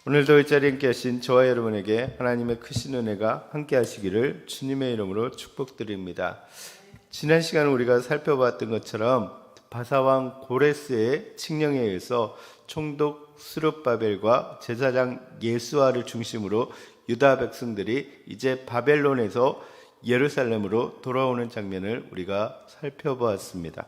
오늘도 이 자리에 함께 하신 저와 여러분에게 하나님의 크신 은혜가 함께 하시기를 주님의 이름으로 축복드립니다. 지난 시간 우리가 살펴봤던 것처럼 바사왕 고레스의 칙령에 의해서 총독 스룹바벨과 제사장 예수아를 중심으로 유다 백성들이 이제 바벨론에서 예루살렘으로 돌아오는 장면을 우리가 살펴보았습니다.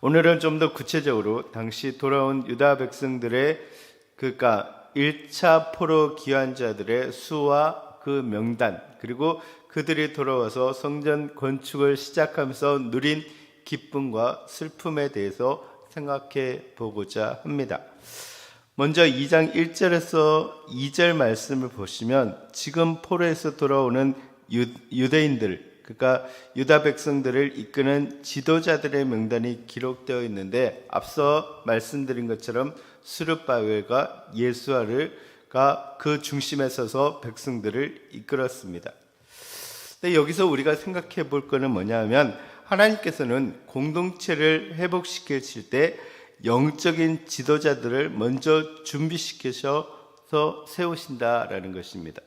오늘은 좀 더 구체적으로 당시 돌아온 유다 백성들의 그러니까 1차 포로 귀환자들의 수와 그 명단, 그리고 그들이 돌아와서 성전 건축을 시작하면서 누린 기쁨과 슬픔에 대해서 생각해 보고자 합니다. 먼저 2장 1절에서 2절 말씀을 보시면 지금 포로에서 돌아오는 유대인들, 그러니까 유다 백성들을 이끄는 지도자들의 명단이 기록되어 있는데, 앞서 말씀드린 것처럼 스룹바벨과 예수아가 그 중심에 서서 백성들을 이끌었습니다. 근데 여기서 우리가 생각해 볼 거는 뭐냐면, 하나님께서는 공동체를 회복시키실 때 영적인 지도자들을 먼저 준비시키셔서 세우신다라는 것입니다.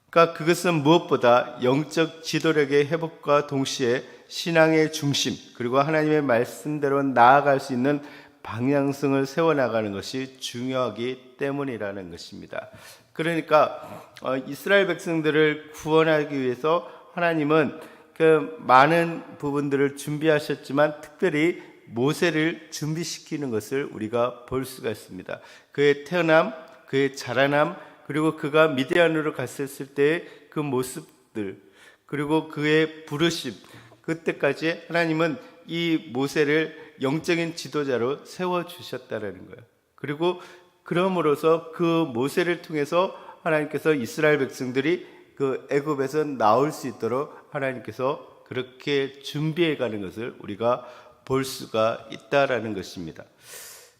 그러니까 그것은 무엇보다 영적 지도력의 회복과 동시에 신앙의 중심, 그리고 하나님의 말씀대로 나아갈 수 있는 방향성을 세워나가는 것이 중요하기 때문이라는 것입니다. 그러니까 이스라엘 백성들을 구원하기 위해서 하나님은 그 많은 부분들을 준비하셨지만 특별히 모세를 준비시키는 것을 우리가 볼 수가 있습니다. 그의 태어남, 그의 자라남, 그리고 그가 미디안으로 갔을 때 그 모습들, 그리고 그의 부르심, 그때까지 하나님은 이 모세를 영적인 지도자로 세워주셨다라는 거예요. 그리고 그럼으로써 그 모세를 통해서 하나님께서 이스라엘 백성들이 그 애굽에서 나올 수 있도록 하나님께서 그렇게 준비해 가는 것을 우리가 볼 수가 있다라는 것입니다.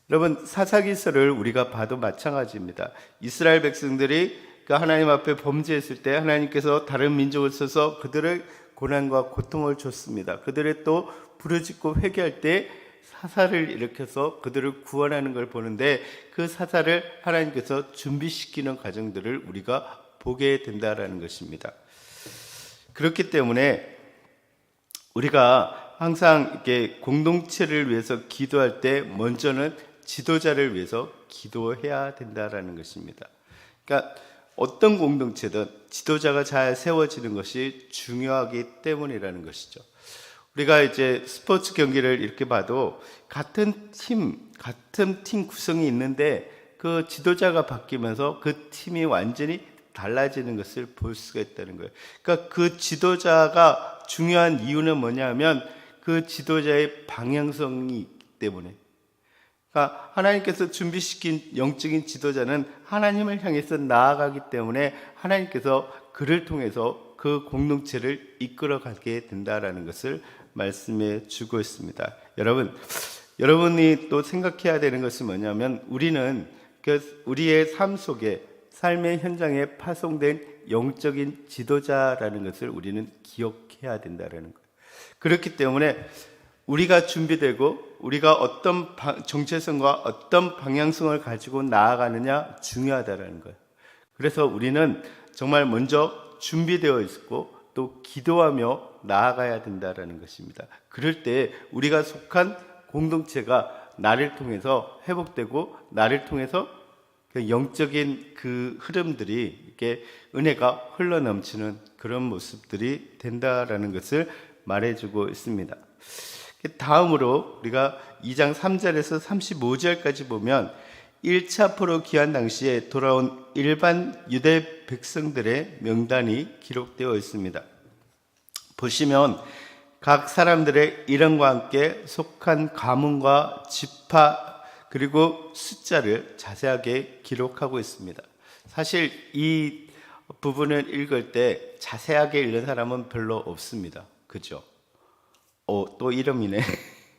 여러분, 사사기서를 우리가 봐도 마찬가지입니다. 이스라엘 백성들이 하나님 앞에 범죄했을 때 하나님께서 다른 민족을 써서 그들의 고난과 고통을 줬습니다. 그들의 또 부르짖고 회개할 때 사사를 일으켜서 그들을 구원하는 걸 보는데, 그 사사를 하나님께서 준비시키는 과정들을 우리가 보게 된다라는 것입니다. 그렇기 때문에 우리가 항상 이렇게 공동체를 위해서 기도할 때 먼저는 지도자를 위해서 기도해야 된다라는 것입니다. 그러니까 어떤 공동체든 지도자가 잘 세워지는 것이 중요하기 때문이라는 것이죠. 우리가 이제 스포츠 경기를 이렇게 봐도 같은 팀 구성이 있는데 그 지도자가 바뀌면서 그 팀이 완전히 달라지는 것을 볼 수가 있다는 거예요. 그러니까 그 지도자가 중요한 이유는 뭐냐면 그 지도자의 방향성이 있기 때문에. 그러니까 하나님께서 준비시킨 영적인 지도자는 하나님을 향해서 나아가기 때문에 하나님께서 그를 통해서 그 공동체를 이끌어가게 된다라는 것을 말씀해 주고 있습니다. 여러분이 또 생각해야 되는 것은 뭐냐면, 우리는 우리의 삶 속에, 삶의 현장에 파송된 영적인 지도자라는 것을 우리는 기억해야 된다는 거예요. 그렇기 때문에 우리가 준비되고 우리가 어떤 정체성과 어떤 방향성을 가지고 나아가느냐 중요하다는 거예요. 그래서 우리는 정말 먼저 준비되어 있고 또 기도하며 나아가야 된다는 것입니다. 그럴 때 우리가 속한 공동체가 나를 통해서 회복되고 나를 통해서 그 영적인 그 흐름들이 이렇게 은혜가 흘러넘치는 그런 모습들이 된다라는 것을 말해주고 있습니다. 다음으로 우리가 2장 3절에서 35절까지 보면 1차 포로 귀환 당시에 돌아온 일반 유대 백성들의 명단이 기록되어 있습니다. 보시면 각 사람들의 이름과 함께 속한 가문과 지파 그리고 숫자를 자세하게 기록하고 있습니다. 사실 이 부분을 읽을 때 자세하게 읽는 사람은 별로 없습니다. 그죠? 또 이름이네.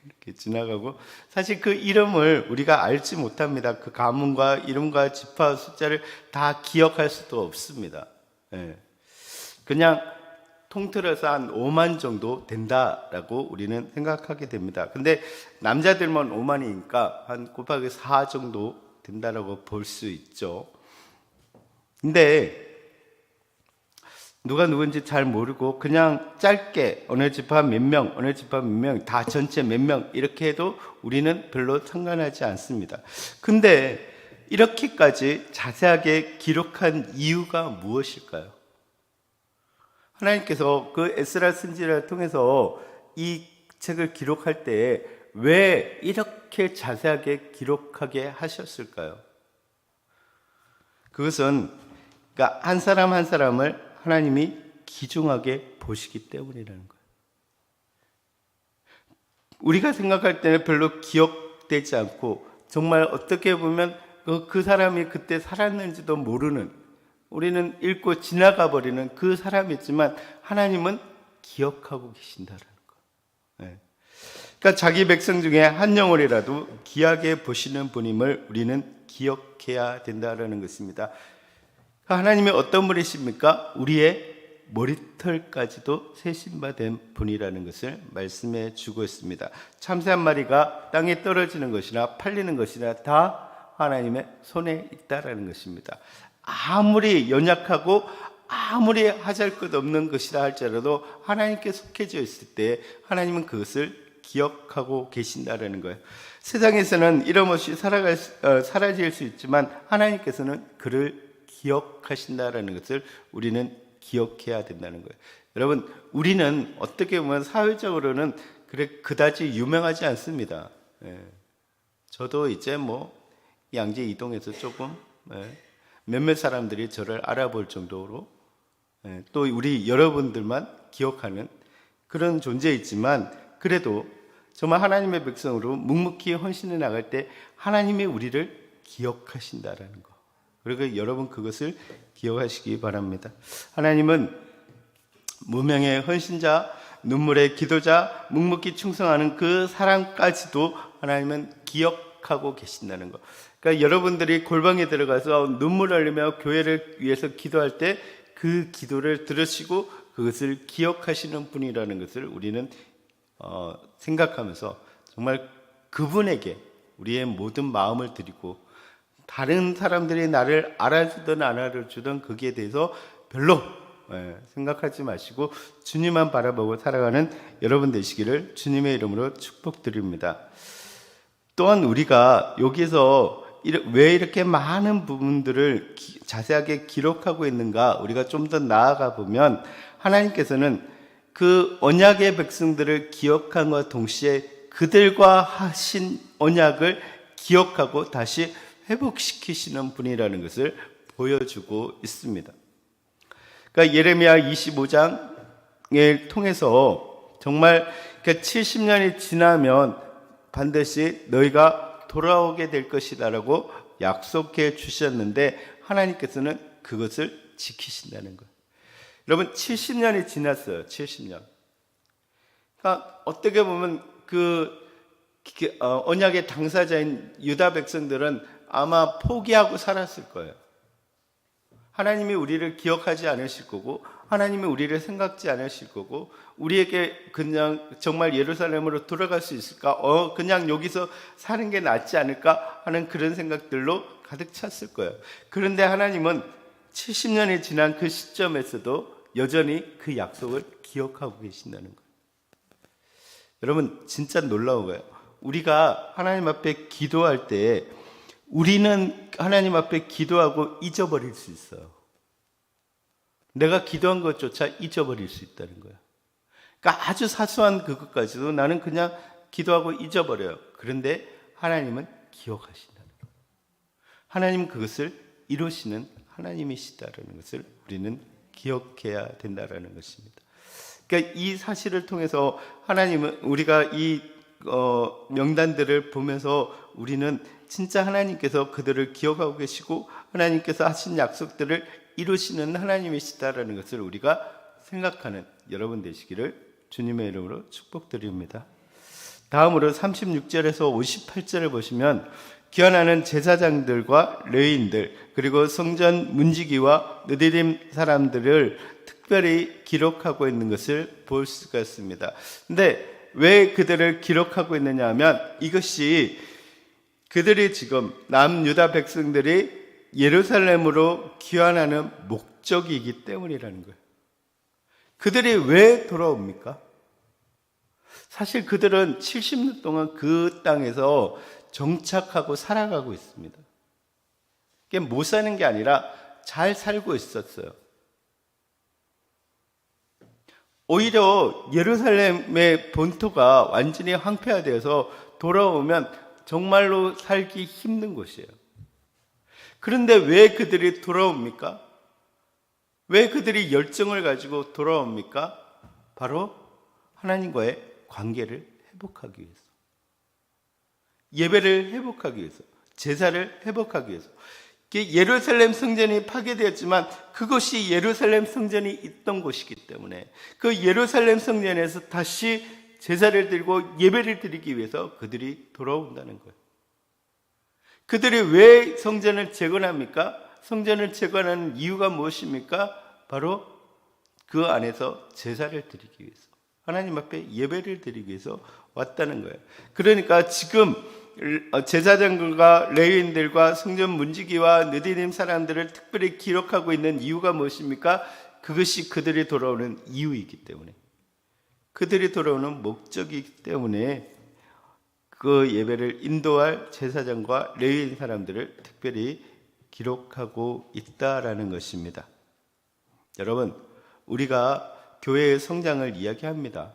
이렇게 지나가고, 사실 그 이름을 우리가 알지 못합니다. 그 가문과 이름과 지파 숫자를 다 기억할 수도 없습니다. 그냥 통틀어서 한 5만 정도 된다라고 우리는 생각하게 됩니다. 근데 남자들만 5만이니까 한 곱하기 4 정도 된다라고 볼 수 있죠. 근데 누가 누군지 잘 모르고 그냥 짧게 어느 집합 몇 명, 어느 집합 몇 명, 다 전체 몇 명 이렇게 해도 우리는 별로 상관하지 않습니다. 근데 이렇게까지 자세하게 기록한 이유가 무엇일까요? 하나님께서 그 에스라 선지자를 통해서 이 책을 기록할 때 왜 이렇게 자세하게 기록하게 하셨을까요? 그것은 그러니까 한 사람 한 사람을 하나님이 귀중하게 보시기 때문이라는 거예요. 우리가 생각할 때는 별로 기억되지 않고 정말 어떻게 보면 그 사람이 그때 살았는지도 모르는, 우리는 읽고 지나가 버리는 그 사람이지만 하나님은 기억하고 계신다라는 거예요. 그러니까 자기 백성 중에 한 영혼이라도 귀하게 보시는 분임을 우리는 기억해야 된다라는 것입니다. 하나님이 어떤 분이십니까? 우리의 머리털까지도 세신 바 된 분이라는 것을 말씀해 주고 있습니다. 참새 한 마리가 땅에 떨어지는 것이나 팔리는 것이나 다 하나님의 손에 있다라는 것입니다. 아무리 연약하고 아무리 하잘 것 없는 것이라 할지라도 하나님께 속해져 있을 때 하나님은 그것을 기억하고 계신다라는 거예요. 세상에서는 이름 없이 사라질 수 있지만 하나님께서는 그를 기억하신다라는 것을 우리는 기억해야 된다는 거예요. 여러분, 우리는 어떻게 보면 사회적으로는 그다지 유명하지 않습니다. 저도 이제 양재 이동에서 조금 몇몇 사람들이 저를 알아볼 정도로 또 우리 여러분들만 기억하는 그런 존재이지만 그래도 정말 하나님의 백성으로 묵묵히 헌신해 나갈 때 하나님이 우리를 기억하신다라는 거. 그리고 여러분 그것을 기억하시기 바랍니다. 하나님은 무명의 헌신자, 눈물의 기도자, 묵묵히 충성하는 그 사람까지도 하나님은 기억하고 계신다는 거. 그러니까 여러분들이 골방에 들어가서 눈물을 흘리며 교회를 위해서 기도할 때 그 기도를 들으시고 그것을 기억하시는 분이라는 것을 우리는 생각하면서 정말 그분에게 우리의 모든 마음을 드리고 다른 사람들이 나를 알아주든 안 알아주든 거기에 대해서 별로 생각하지 마시고 주님만 바라보고 살아가는 여러분 되시기를 주님의 이름으로 축복드립니다. 또한 우리가 여기서 왜 이렇게 많은 부분들을 자세하게 기록하고 있는가, 우리가 좀 더 나아가 보면 하나님께서는 그 언약의 백성들을 기억함과 동시에 그들과 하신 언약을 기억하고 다시 회복시키시는 분이라는 것을 보여주고 있습니다. 그러니까 예레미야 25장을 통해서 정말 70년이 지나면 반드시 너희가 돌아오게 될 것이다라고 약속해 주셨는데 하나님께서는 그것을 지키신다는 거예요. 여러분 70년이 지났어요. 70년. 그러니까 어떻게 보면 언약의 당사자인 유다 백성들은 아마 포기하고 살았을 거예요. 하나님이 우리를 기억하지 않으실 거고 하나님이 우리를 생각지 않으실 거고 우리에게 그냥 정말 예루살렘으로 돌아갈 수 있을까? 그냥 여기서 사는 게 낫지 않을까? 하는 그런 생각들로 가득 찼을 거예요. 그런데 하나님은 70년이 지난 그 시점에서도 여전히 그 약속을 기억하고 계신다는 거예요. 여러분 진짜 놀라운 거예요. 우리가 하나님 앞에 기도할 때 우리는 하나님 앞에 기도하고 잊어버릴 수 있어요. 내가 기도한 것조차 잊어버릴 수 있다는 거예요. 그러니까 아주 사소한 그것까지도 나는 그냥 기도하고 잊어버려요. 그런데 하나님은 기억하신다는 거예요. 하나님은 그것을 이루시는 하나님이시다라는 것을 우리는 기억해야 된다라는 것입니다. 그러니까 이 사실을 통해서 하나님은 우리가 이 명단들을 보면서 우리는 진짜 하나님께서 그들을 기억하고 계시고 하나님께서 하신 약속들을 이루시는 하나님이시다라는 것을 우리가 생각하는 여러분 되시기를 주님의 이름으로 축복드립니다. 다음으로 36절에서 58절을 보시면 귀환하는 제사장들과 레위인들 그리고 성전 문지기와 느디림 사람들을 특별히 기록하고 있는 것을 볼 수가 있습니다. 근데 왜 그들을 기록하고 있느냐 하면 이것이 그들이 지금 남유다 백성들이 예루살렘으로 귀환하는 목적이기 때문이라는 거예요. 그들이 왜 돌아옵니까? 사실 그들은 70년 동안 그 땅에서 정착하고 살아가고 있습니다. 이게 못 사는 게 아니라 잘 살고 있었어요. 오히려 예루살렘의 본토가 완전히 황폐화되어서 돌아오면 정말로 살기 힘든 곳이에요. 그런데 왜 그들이 돌아옵니까? 왜 그들이 열정을 가지고 돌아옵니까? 바로 하나님과의 관계를 회복하기 위해서, 예배를 회복하기 위해서, 제사를 회복하기 위해서. 예루살렘 성전이 파괴되었지만 그것이 예루살렘 성전이 있던 곳이기 때문에 그 예루살렘 성전에서 다시 제사를 드리고 예배를 드리기 위해서 그들이 돌아온다는 거예요. 그들이 왜 성전을 재건합니까? 성전을 재건하는 이유가 무엇입니까? 바로 그 안에서 제사를 드리기 위해서, 하나님 앞에 예배를 드리기 위해서 왔다는 거예요. 그러니까 지금 제사장들과 레위인들과 성전 문지기와 느디님 사람들을 특별히 기록하고 있는 이유가 무엇입니까? 그것이 그들이 돌아오는 이유이기 때문에, 그들이 돌아오는 목적이기 때문에 그 예배를 인도할 제사장과 레위인 사람들을 특별히 기록하고 있다라는 것입니다. 여러분, 우리가 교회의 성장을 이야기합니다.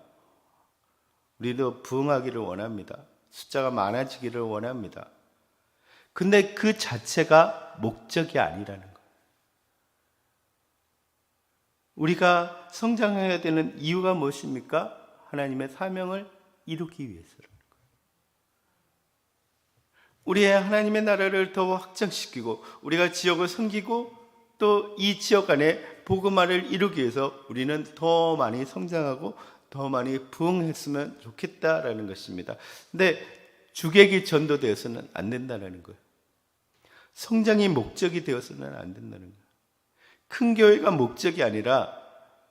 우리도 부흥하기를 원합니다. 숫자가 많아지기를 원합니다. 근데 그 자체가 목적이 아니라는 거예요. 우리가 성장해야 되는 이유가 무엇입니까? 하나님의 사명을 이루기 위해서라는 거예요. 우리의 하나님의 나라를 더 확장시키고 우리가 지역을 섬기고 또 이 지역 안에 복음화를 이루기 위해서 우리는 더 많이 성장하고 더 많이 부흥했으면 좋겠다라는 것입니다. 근데 주객이 전도되어서는 안 된다는 거예요. 성장이 목적이 되어서는 안 된다는 거예요. 큰 교회가 목적이 아니라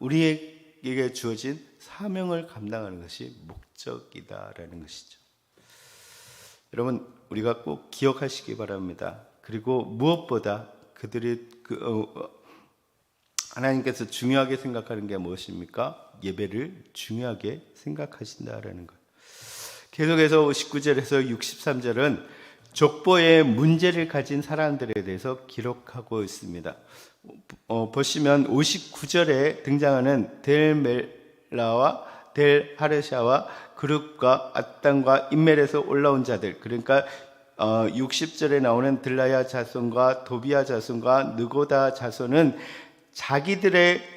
우리에게 주어진 사명을 감당하는 것이 목적이다라는 것이죠. 여러분, 우리가 꼭 기억하시기 바랍니다. 그리고 무엇보다 그들이 하나님께서 중요하게 생각하는 게 무엇입니까? 예배를 중요하게 생각하신다라는 것. 계속해서 59절에서 63절은 족보의 문제를 가진 사람들에 대해서 기록하고 있습니다. 보시면 59절에 등장하는 델멜라와 델하르샤와 그룹과 앗단과 인멜에서 올라온 자들, 그러니까 60절에 나오는 들라야 자손과 도비야 자손과 느고다 자손은 자기들의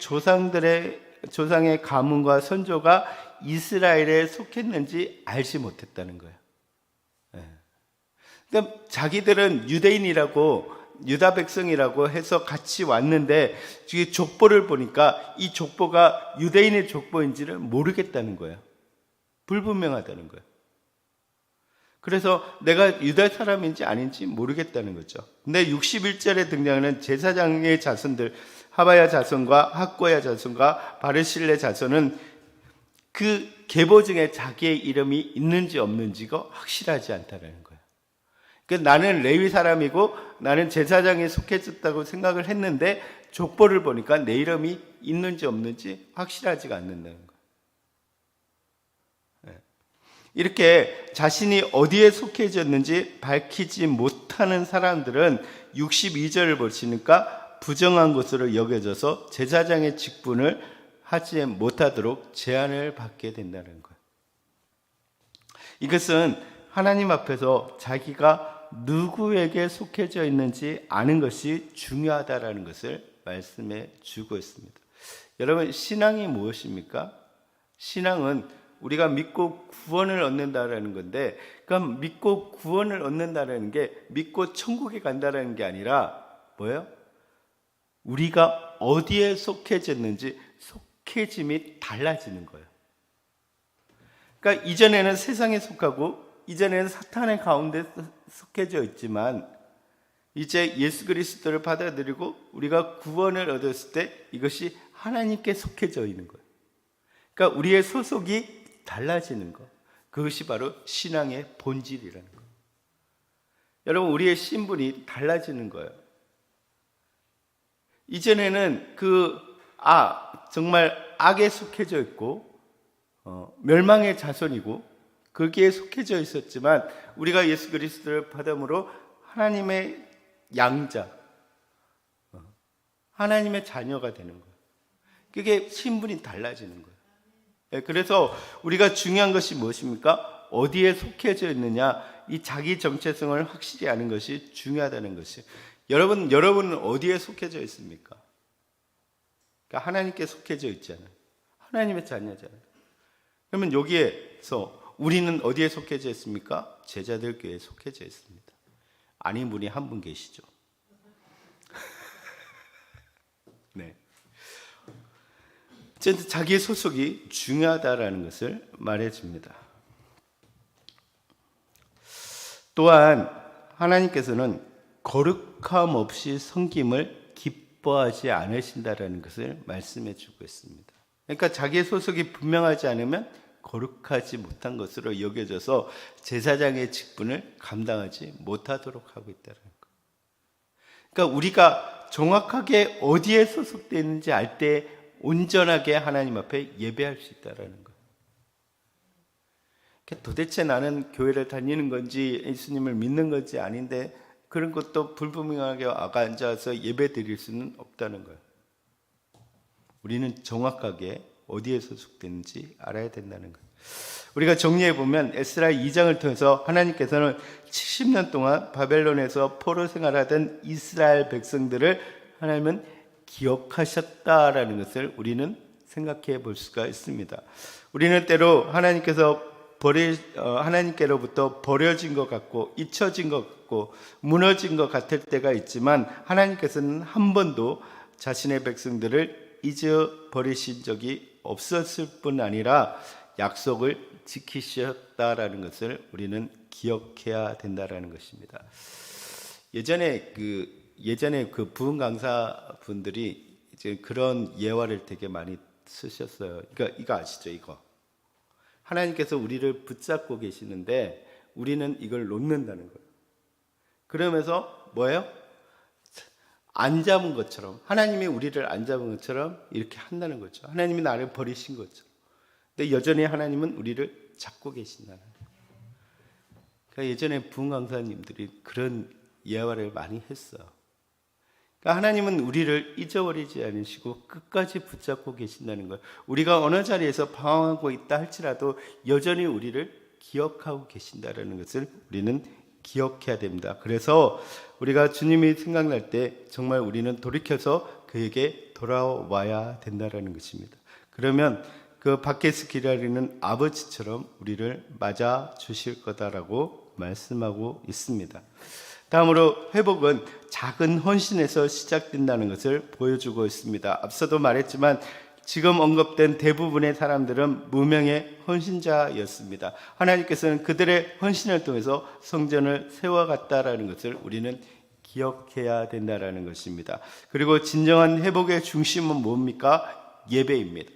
조상의 가문과 선조가 이스라엘에 속했는지 알지 못했다는 거예요. 그러니까 자기들은 유대인이라고, 유다 백성이라고 해서 같이 왔는데 뒤에 족보를 보니까 이 족보가 유대인의 족보인지를 모르겠다는 거예요. 불분명하다는 거예요. 그래서 내가 유다 사람인지 아닌지 모르겠다는 거죠. 근데 61절에 등장하는 제사장의 자손들, 하바야 자손과 학고야 자손과 바르실레 자손은 그 계보 중에 자기의 이름이 있는지 없는지가 확실하지 않다는 거예요. 그러니까 나는 레위 사람이고 나는 제사장에 속해졌다고 생각을 했는데 족보를 보니까 내 이름이 있는지 없는지 확실하지가 않는다는 거예요. 이렇게 자신이 어디에 속해졌는지 밝히지 못하는 사람들은 62절을 보시니까 부정한 것으로 여겨져서 제사장의 직분을 하지 못하도록 제한을 받게 된다는 거예요. 이것은 하나님 앞에서 자기가 누구에게 속해져 있는지 아는 것이 중요하다라는 것을 말씀해 주고 있습니다. 여러분, 신앙이 무엇입니까? 신앙은 우리가 믿고 구원을 얻는다라는 건데, 그럼 믿고 구원을 얻는다라는 게 믿고 천국에 간다라는 게 아니라 뭐예요? 우리가 어디에 속해졌는지 속해짐이 달라지는 거예요. 그러니까 이전에는 세상에 속하고 이전에는 사탄의 가운데 속해져 있지만 이제 예수 그리스도를 받아들이고 우리가 구원을 얻었을 때 이것이 하나님께 속해져 있는 거예요. 그러니까 우리의 소속이 달라지는 것, 그것이 바로 신앙의 본질이라는 것. 여러분, 우리의 신분이 달라지는 거예요. 이전에는 정말 악에 속해져 있고 멸망의 자손이고 거기에 속해져 있었지만 우리가 예수 그리스도를 받음으로 하나님의 양자, 하나님의 자녀가 되는 거예요. 그게 신분이 달라지는 거예요. 그래서 우리가 중요한 것이 무엇입니까? 어디에 속해져 있느냐, 이 자기 정체성을 확실히 아는 것이 중요하다는 것이. 여러분은 어디에 속해져 있습니까? 그러니까 하나님께 속해져 있잖아요. 하나님의 자녀잖아요. 그러면 여기에서 우리는 어디에 속해져 있습니까? 제자들 교회에 속해져 있습니다. 아닌 분이 한 분 계시죠. 네. 어쨌든 자기의 소속이 중요하다라는 것을 말해줍니다. 또한 하나님께서는 거룩함 없이 섬김을 기뻐하지 않으신다라는 것을 말씀해 주고 있습니다. 그러니까 자기의 소속이 분명하지 않으면 거룩하지 못한 것으로 여겨져서 제사장의 직분을 감당하지 못하도록 하고 있다는 것. 그러니까 우리가 정확하게 어디에 소속되어 있는지 알 때 온전하게 하나님 앞에 예배할 수 있다는 것. 도대체 나는 교회를 다니는 건지 예수님을 믿는 건지 아닌데 그런 것도 불분명하게 앉아서 예배 드릴 수는 없다는 거예요. 우리는 정확하게 어디에 소속되는지 알아야 된다는 거예요. 우리가 정리해 보면 에스라 2장을 통해서 하나님께서는 70년 동안 바벨론에서 포로 생활하던 이스라엘 백성들을 하나님은 기억하셨다라는 것을 우리는 생각해 볼 수가 있습니다. 우리는 때로 하나님께로부터 버려진 것 같고 잊혀진 것 같고 무너진 것 같을 때가 있지만 하나님께서는 한 번도 자신의 백성들을 잊어버리신 적이 없었을 뿐 아니라 약속을 지키셨다라는 것을 우리는 기억해야 된다라는 것입니다. 예전에 그 부흥 강사 분들이 이제 그런 예화를 되게 많이 쓰셨어요. 그러니까 이거 아시죠? 이거 하나님께서 우리를 붙잡고 계시는데 우리는 이걸 놓는다는 거예요. 그러면서 뭐예요? 안 잡은 것처럼, 하나님이 우리를 안 잡은 것처럼 이렇게 한다는 거죠. 하나님이 나를 버리신 것처럼. 근데 여전히 하나님은 우리를 잡고 계신다는 거예요. 그러니까 예전에 부흥 강사님들이 그런 예화를 많이 했어요. 그러니까 하나님은 우리를 잊어버리지 않으시고 끝까지 붙잡고 계신다는 거예요. 우리가 어느 자리에서 방황하고 있다 할지라도 여전히 우리를 기억하고 계신다는 것을 우리는 기억해야 됩니다. 그래서 우리가 주님이 생각날 때 정말 우리는 돌이켜서 그에게 돌아와야 된다는 것입니다. 그러면 그 밖에서 기다리는 아버지처럼 우리를 맞아 주실 거다라고 말씀하고 있습니다. 다음으로 회복은 작은 헌신에서 시작된다는 것을 보여주고 있습니다. 앞서도 말했지만 지금 언급된 대부분의 사람들은 무명의 헌신자였습니다. 하나님께서는 그들의 헌신을 통해서 성전을 세워갔다라는 것을 우리는 기억해야 된다라는 것입니다. 그리고 진정한 회복의 중심은 뭡니까? 예배입니다.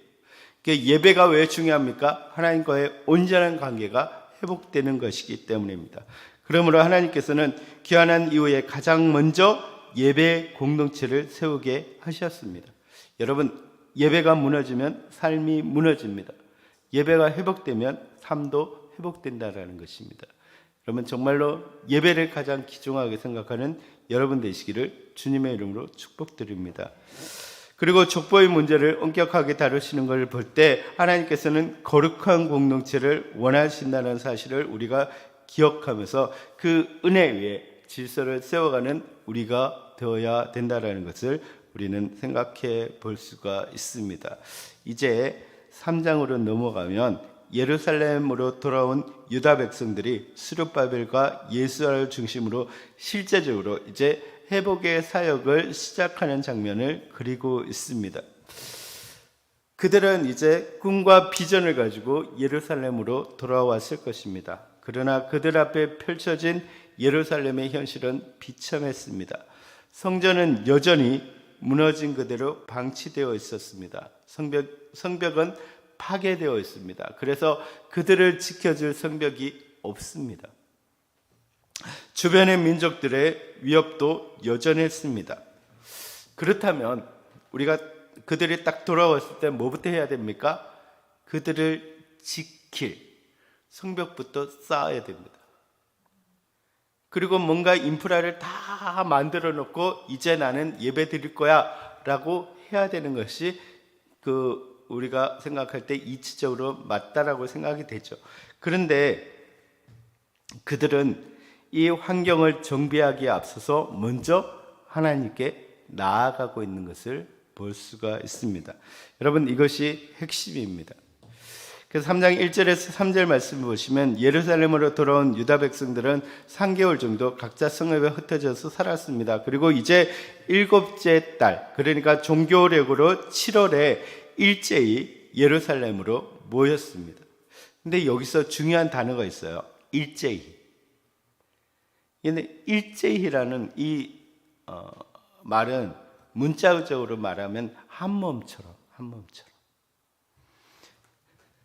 예배가 왜 중요합니까? 하나님과의 온전한 관계가 회복되는 것이기 때문입니다. 그러므로 하나님께서는 귀환한 이후에 가장 먼저 예배 공동체를 세우게 하셨습니다. 여러분, 예배가 무너지면 삶이 무너집니다. 예배가 회복되면 삶도 회복된다는 것입니다. 여러분, 정말로 예배를 가장 귀중하게 생각하는 여러분 되시기를 주님의 이름으로 축복드립니다. 그리고 족보의 문제를 엄격하게 다루시는 걸 볼 때 하나님께서는 거룩한 공동체를 원하신다는 사실을 우리가 기억하면서 그 은혜 위에 질서를 세워가는 우리가 되어야 된다는 것을 우리는 생각해 볼 수가 있습니다. 이제 3장으로 넘어가면 예루살렘으로 돌아온 유다 백성들이 스룹바벨과 예수아를 중심으로 실제적으로 이제 회복의 사역을 시작하는 장면을 그리고 있습니다. 그들은 이제 꿈과 비전을 가지고 예루살렘으로 돌아왔을 것입니다. 그러나 그들 앞에 펼쳐진 예루살렘의 현실은 비참했습니다. 성전은 여전히 무너진 그대로 방치되어 있었습니다. 성벽은 파괴되어 있습니다. 그래서 그들을 지켜줄 성벽이 없습니다. 주변의 민족들의 위협도 여전했습니다. 그렇다면 우리가 그들이 딱 돌아왔을 때 뭐부터 해야 됩니까? 그들을 지킬 성벽부터 쌓아야 됩니다. 그리고 뭔가 인프라를 다 만들어 놓고 이제 나는 예배 드릴 거야 라고 해야 되는 것이 우리가 생각할 때 이치적으로 맞다라고 생각이 되죠. 그런데 그들은 이 환경을 정비하기에 앞서서 먼저 하나님께 나아가고 있는 것을 볼 수가 있습니다. 여러분, 이것이 핵심입니다. 그래서 3장 1절에서 3절 말씀을 보시면 예루살렘으로 돌아온 유다 백성들은 3개월 정도 각자 성읍에 흩어져서 살았습니다. 그리고 이제 7째 달, 그러니까 종교력으로 7월에 일제히 예루살렘으로 모였습니다. 근데 여기서 중요한 단어가 있어요. 일제히. 근데 일제히라는 이 말은 문자적으로 말하면 한 몸처럼.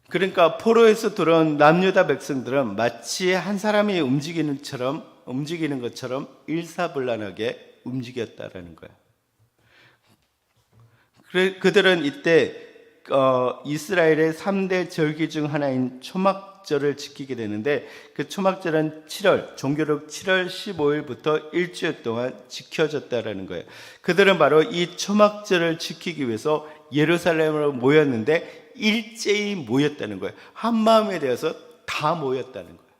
그러니까 포로에서 돌아온 남유다 백성들은 마치 한 사람이 움직이는 것처럼 일사불란하게 움직였다라는 거예요. 그들은 이때 이스라엘의 3대 절기 중 하나인 초막절을 지키게 되는데, 그 초막절은 7월, 종교력 7월 15일부터 일주일 동안 지켜졌다라는 거예요. 그들은 바로 이 초막절을 지키기 위해서 예루살렘으로 모였는데 일제히 모였다는 거예요. 한 마음에 대해서 다 모였다는 거예요.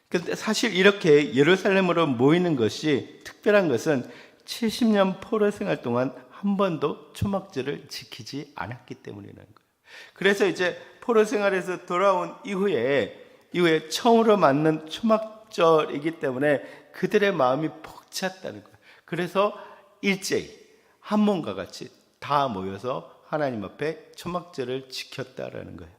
그런데 사실 이렇게 예루살렘으로 모이는 것이 특별한 것은 70년 포로 생활 동안 한 번도 초막절을 지키지 않았기 때문이라는 거예요. 그래서 이제 포로 생활에서 돌아온 이후에 처음으로 맞는 초막절이기 때문에 그들의 마음이 벅찼다는 거예요. 그래서 일제히 한 몸과 같이 다 모여서 하나님 앞에 초막절을 지켰다라는 거예요.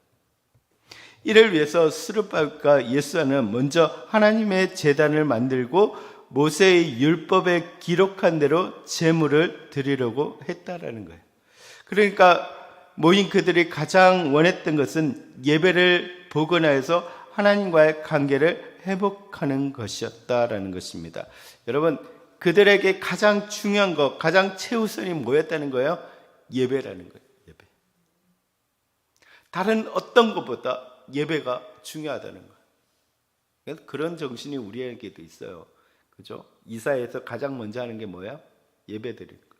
이를 위해서 스룹바벨과 예수아는 먼저 하나님의 제단을 만들고 모세의 율법에 기록한 대로 제물을 드리려고 했다라는 거예요. 그러니까 모인 그들이 가장 원했던 것은 예배를 복원하여서 하나님과의 관계를 회복하는 것이었다라는 것입니다. 여러분, 그들에게 가장 중요한 것, 가장 최우선이 뭐였다는 거예요? 예배라는 거예요. 예배. 다른 어떤 것보다 예배가 중요하다는 거예요. 그런 정신이 우리에게도 있어요. 그죠? 이사회에서 가장 먼저 하는 게 뭐야? 예배 드리는 거.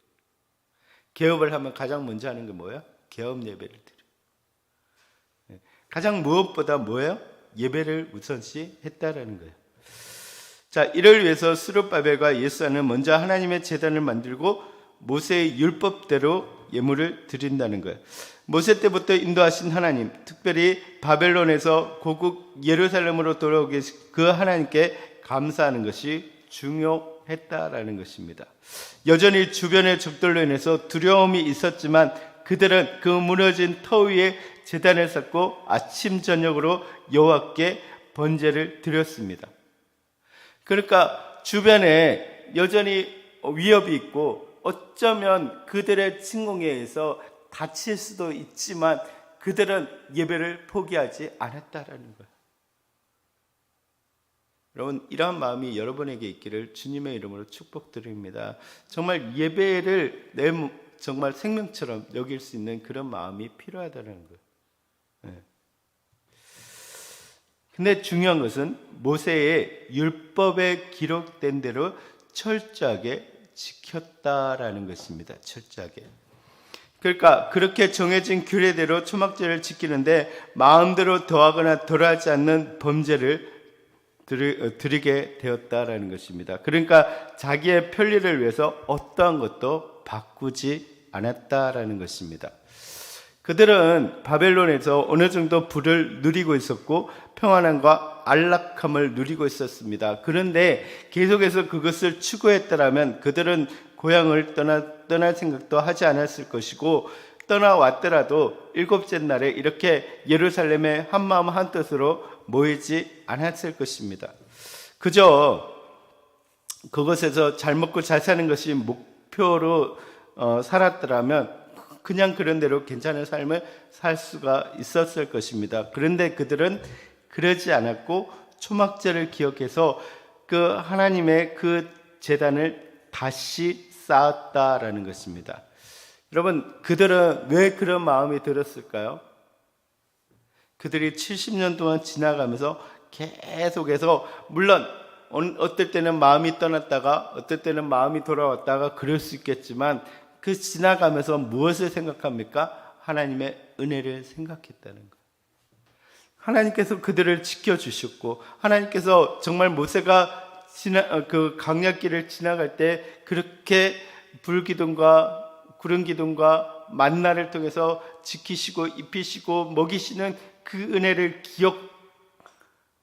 개업을 하면 가장 먼저 하는 게 뭐야? 개업 예배를 드려. 가장 무엇보다 뭐예요? 예배를 우선시 했다라는 거예요. 자, 이를 위해서 스룹바벨과 예수아는 먼저 하나님의 제단을 만들고 모세의 율법대로 예물을 드린다는 거예요. 모세 때부터 인도하신 하나님, 특별히 바벨론에서 고국 예루살렘으로 돌아오게 그 하나님께 감사하는 것이 중요했다라는 것입니다. 여전히 주변의 적들로 인해서 두려움이 있었지만 그들은 그 무너진 터 위에 제단을 쌓고 아침 저녁으로 여호와께 번제를 드렸습니다. 그러니까 주변에 여전히 위협이 있고 어쩌면 그들의 침공에 의해서 다칠 수도 있지만 그들은 예배를 포기하지 않았다라는 거예요. 여러분, 이러한 마음이 여러분에게 있기를 주님의 이름으로 축복드립니다. 정말 예배를 정말 생명처럼 여길 수 있는 그런 마음이 필요하다는 거예요. 네. 근데 중요한 것은 모세의 율법에 기록된 대로 철저하게 지켰다라는 것입니다. 철저하게. 그러니까 그렇게 정해진 규례대로 초막절을 지키는데 마음대로 더하거나 덜하지 않는 범죄를 드리게 되었다라는 것입니다. 그러니까 자기의 편리를 위해서 어떠한 것도 바꾸지 않았다라는 것입니다. 그들은 바벨론에서 어느 정도 부를 누리고 있었고 평안함과 안락함을 누리고 있었습니다. 그런데 계속해서 그것을 추구했더라면 그들은 고향을 떠날 생각도 하지 않았을 것이고 떠나왔더라도 7째 날에 이렇게 예루살렘에 한마음 한뜻으로 모이지 않았을 것입니다. 그저 그것에서 잘 먹고 잘 사는 것이 목표로 살았더라면 그냥 그런 대로 괜찮은 삶을 살 수가 있었을 것입니다. 그런데 그들은 그러지 않았고 초막절을 기억해서 그 하나님의 그 제단을 다시 쌓았다라는 것입니다. 여러분, 그들은 왜 그런 마음이 들었을까요? 그들이 70년 동안 지나가면서 계속해서, 물론 어떨 때는 마음이 떠났다가 어떨 때는 마음이 돌아왔다가 그럴 수 있겠지만, 그 지나가면서 무엇을 생각합니까? 하나님의 은혜를 생각했다는 거예요. 하나님께서 그들을 지켜주셨고, 하나님께서 정말 모세가 그 광야길을 지나갈 때 그렇게 불기둥과 구름 기둥과 만나를 통해서 지키시고 입히시고 먹이시는 그 은혜를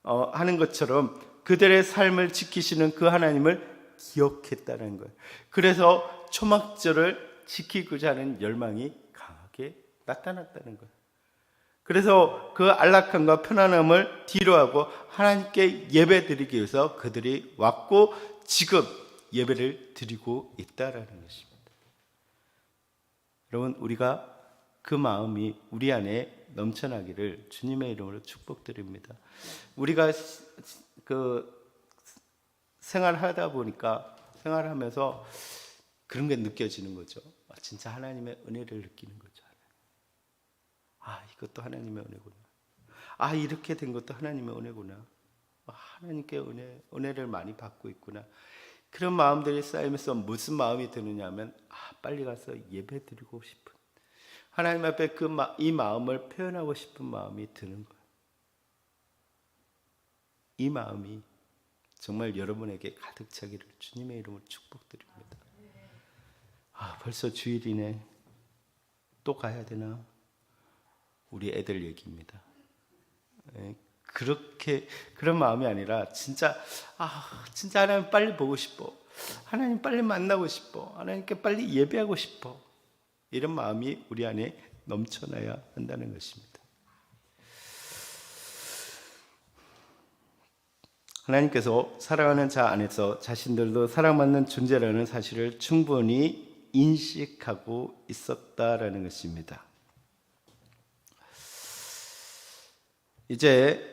기억하는 것처럼 그들의 삶을 지키시는 그 하나님을 기억했다는 거예요. 그래서 초막절을 지키고자 하는 열망이 강하게 나타났다는 거예요. 그래서 그 안락함과 편안함을 뒤로하고 하나님께 예배드리기 위해서 그들이 왔고 지금 예배를 드리고 있다라는 것입니다. 여러분, 우리가 그 마음이 우리 안에 넘쳐나기를 주님의 이름으로 축복드립니다. 우리가 그 생활하다 보니까, 생활하면서 그런 게 느껴지는 거죠. 진짜 하나님의 은혜를 느끼는 거죠. 이것도 하나님의 은혜구나. 이렇게 된 것도 하나님의 은혜구나. 하나님께 은혜를 많이 받고 있구나. 그런 마음들이 쌓이면서 무슨 마음이 드느냐 하면, 빨리 가서 예배 드리고 싶은, 하나님 앞에 이 마음을 표현하고 싶은 마음이 드는 거예요. 이 마음이 정말 여러분에게 가득 차기를 주님의 이름으로 축복드립니다. 벌써 주일이네. 또 가야 되나? 우리 애들 얘기입니다. 그런 마음이 아니라 진짜 하나님 빨리 보고 싶어. 하나님 빨리 만나고 싶어. 하나님께 빨리 예배하고 싶어. 이런 마음이 우리 안에 넘쳐나야 한다는 것입니다. 하나님께서 사랑하는 자 안에서 자신들도 사랑받는 존재라는 사실을 충분히 인식하고 있었다라는 것입니다. 이제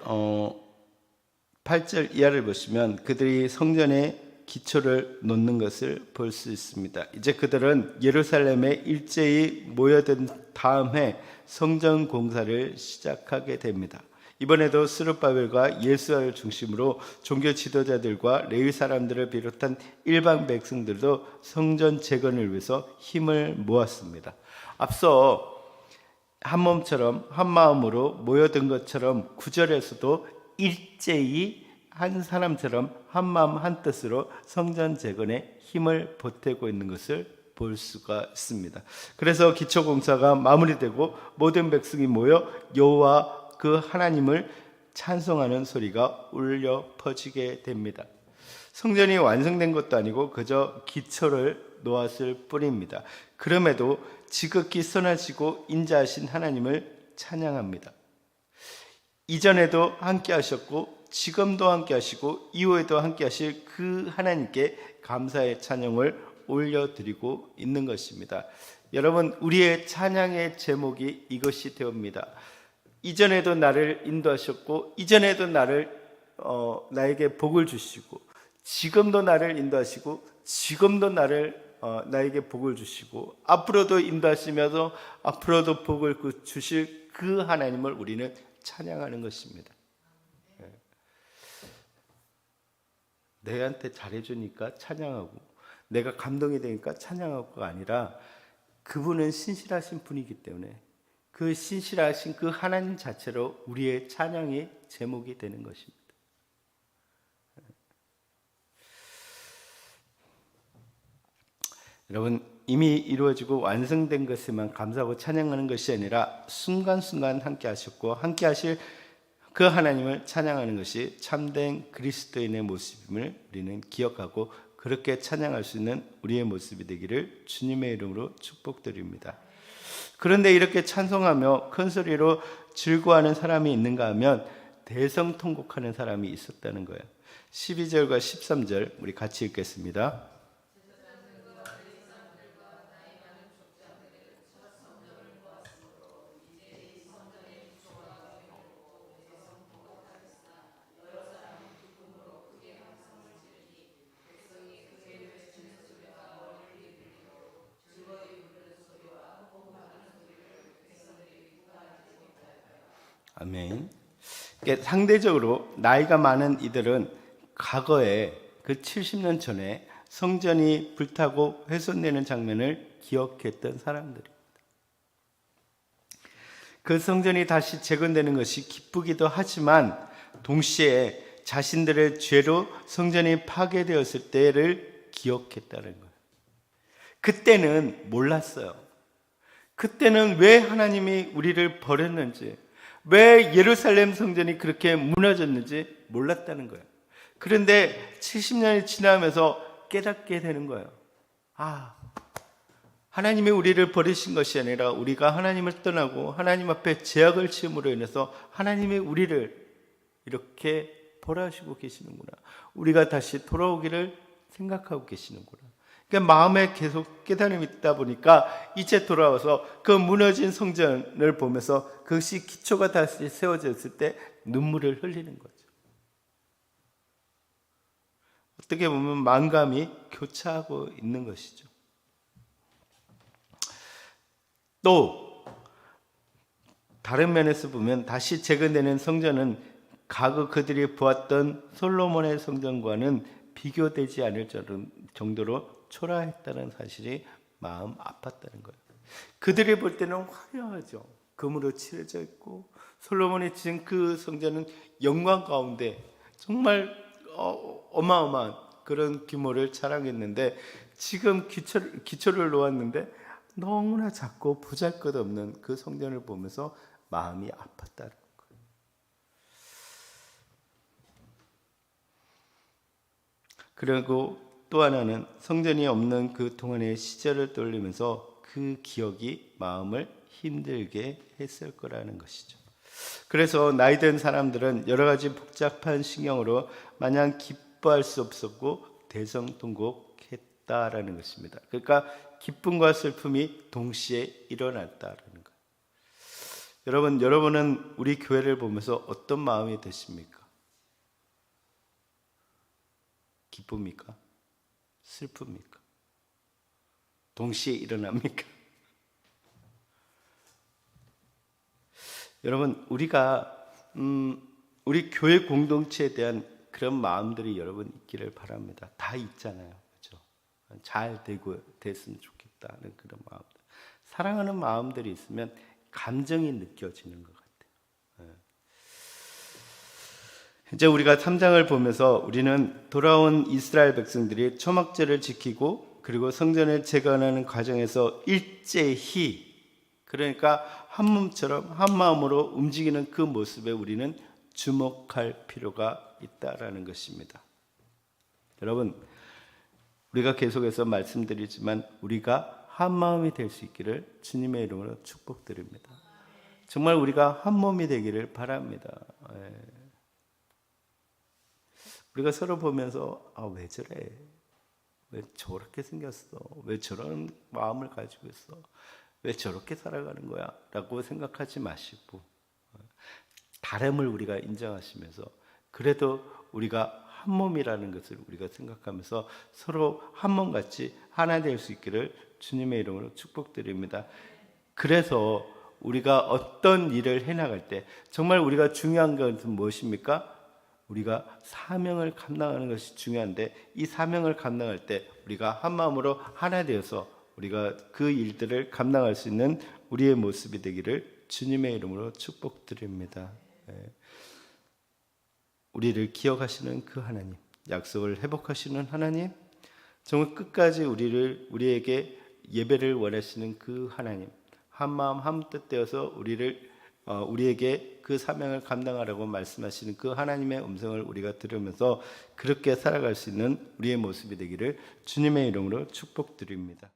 8절 이하를 보시면 그들이 성전에 기초를 놓는 것을 볼 수 있습니다. 이제 그들은 예루살렘에 일제히 모여든 다음에 성전 공사를 시작하게 됩니다. 이번에도 스룹바벨과 예수아를 중심으로 종교 지도자들과 레위 사람들을 비롯한 일반 백성들도 성전 재건을 위해서 힘을 모았습니다. 앞서 한 몸처럼 한 마음으로 모여든 것처럼 9절에서도 일제히 한 사람처럼 한 마음 한 뜻으로 성전 재건에 힘을 보태고 있는 것을 볼 수가 있습니다. 그래서 기초 공사가 마무리되고 모든 백성이 모여 여호와 그 하나님을 찬송하는 소리가 울려 퍼지게 됩니다. 성전이 완성된 것도 아니고 그저 기초를 놓았을 뿐입니다. 그럼에도 지극히 선하시고 인자하신 하나님을 찬양합니다. 이전에도 함께 하셨고 지금도 함께 하시고 이후에도 함께 하실 그 하나님께 감사의 찬양을 올려드리고 있는 것입니다. 여러분, 우리의 찬양의 제목이 이것이 되옵니다. 이전에도 나를 인도하셨고 이전에도 나에게 복을 주시고 지금도 나를 인도하시고 지금도 나에게 복을 주시고 앞으로도 인도하시면서 앞으로도 복을 주실 그 하나님을 우리는 찬양하는 것입니다. 내한테 잘해주니까 찬양하고 내가 감동이 되니까 찬양하고가 아니라 그분은 신실하신 분이기 때문에 그 신실하신 그 하나님 자체로 우리의 찬양의 제목이 되는 것입니다. 여러분, 이미 이루어지고 완성된 것에만 감사하고 찬양하는 것이 아니라 순간순간 함께 하셨고 함께 하실 그 하나님을 찬양하는 것이 참된 그리스도인의 모습임을 우리는 기억하고 그렇게 찬양할 수 있는 우리의 모습이 되기를 주님의 이름으로 축복드립니다. 그런데 이렇게 찬송하며 큰 소리로 즐거워하는 사람이 있는가 하면 대성통곡하는 사람이 있었다는 거예요. 12절과 13절 우리 같이 읽겠습니다. 아멘. 그러니까 상대적으로 나이가 많은 이들은 과거에 그 70년 전에 성전이 불타고 훼손되는 장면을 기억했던 사람들입니다. 그 성전이 다시 재건되는 것이 기쁘기도 하지만 동시에 자신들의 죄로 성전이 파괴되었을 때를 기억했다는 거예요. 그때는 몰랐어요. 그때는 왜 하나님이 우리를 버렸는지, 왜 예루살렘 성전이 그렇게 무너졌는지 몰랐다는 거예요. 그런데 70년이 지나면서 깨닫게 되는 거예요. 하나님이 우리를 버리신 것이 아니라 우리가 하나님을 떠나고 하나님 앞에 죄악을 지음으로 인해서 하나님이 우리를 이렇게 벌하시고 계시는구나. 우리가 다시 돌아오기를 생각하고 계시는구나. 그러니까 마음에 계속 깨달음이 있다 보니까 이제 돌아와서 그 무너진 성전을 보면서 그것이 기초가 다시 세워졌을 때 눈물을 흘리는 거죠. 어떻게 보면 만감이 교차하고 있는 것이죠. 또 다른 면에서 보면 다시 재건되는 성전은 과거 그들이 보았던 솔로몬의 성전과는 비교되지 않을 정도로 초라했다는 사실이 마음 아팠다는 거예요. 그들이 볼 때는 화려하죠. 금으로 칠해져 있고 솔로몬이 지은 그 성전은 영광 가운데 정말 어마어마한 그런 규모를 자랑했는데 지금 기초를 놓았는데 너무나 작고 보잘것없는 그 성전을 보면서 마음이 아팠다는 거예요. 그리고 또 하나는 성전이 없는 그 동안의 시절을 떠올리면서 그 기억이 마음을 힘들게 했을 거라는 것이죠. 그래서 나이 든 사람들은 여러 가지 복잡한 신경으로 마냥 기뻐할 수 없었고 대성통곡했다라는 것입니다. 그러니까 기쁨과 슬픔이 동시에 일어났다라는 거예요. 여러분은 우리 교회를 보면서 어떤 마음이 드십니까? 기쁩니까? 슬픕니까? 동시에 일어납니까? 여러분, 우리가 우리 교회 공동체에 대한 그런 마음들이 여러분 있기를 바랍니다. 다 있잖아요, 그렇죠? 잘 됐으면 좋겠다는 그런 마음들, 사랑하는 마음들이 있으면 감정이 느껴지는 것 같아요. 이제 우리가 3장을 보면서 우리는 돌아온 이스라엘 백성들이 초막절을 지키고 그리고 성전을 재건하는 과정에서 일제히, 그러니까 한 몸처럼 한 마음으로 움직이는 그 모습에 우리는 주목할 필요가 있다라는 것입니다. 여러분, 우리가 계속해서 말씀드리지만 우리가 한 마음이 될 수 있기를 주님의 이름으로 축복드립니다. 정말 우리가 한 몸이 되기를 바랍니다. 우리가 서로 보면서 왜 저래? 왜 저렇게 생겼어? 왜 저런 마음을 가지고 있어? 왜 저렇게 살아가는 거야? 라고 생각하지 마시고 다름을 우리가 인정하시면서 그래도 우리가 한 몸이라는 것을 우리가 생각하면서 서로 한 몸같이 하나 될 수 있기를 주님의 이름으로 축복드립니다. 그래서 우리가 어떤 일을 해나갈 때 정말 우리가 중요한 것은 무엇입니까? 우리가 사명을 감당하는 것이 중요한데 이 사명을 감당할 때 우리가 한 마음으로 하나 되어서 우리가 그 일들을 감당할 수 있는 우리의 모습이 되기를 주님의 이름으로 축복드립니다. 우리를 기억하시는 그 하나님, 약속을 회복하시는 하나님, 정말 끝까지 우리에게 예배를 원하시는 그 하나님, 한 마음 한 뜻 되어서 우리에게 그 사명을 감당하라고 말씀하시는 그 하나님의 음성을 우리가 들으면서 그렇게 살아갈 수 있는 우리의 모습이 되기를 주님의 이름으로 축복드립니다.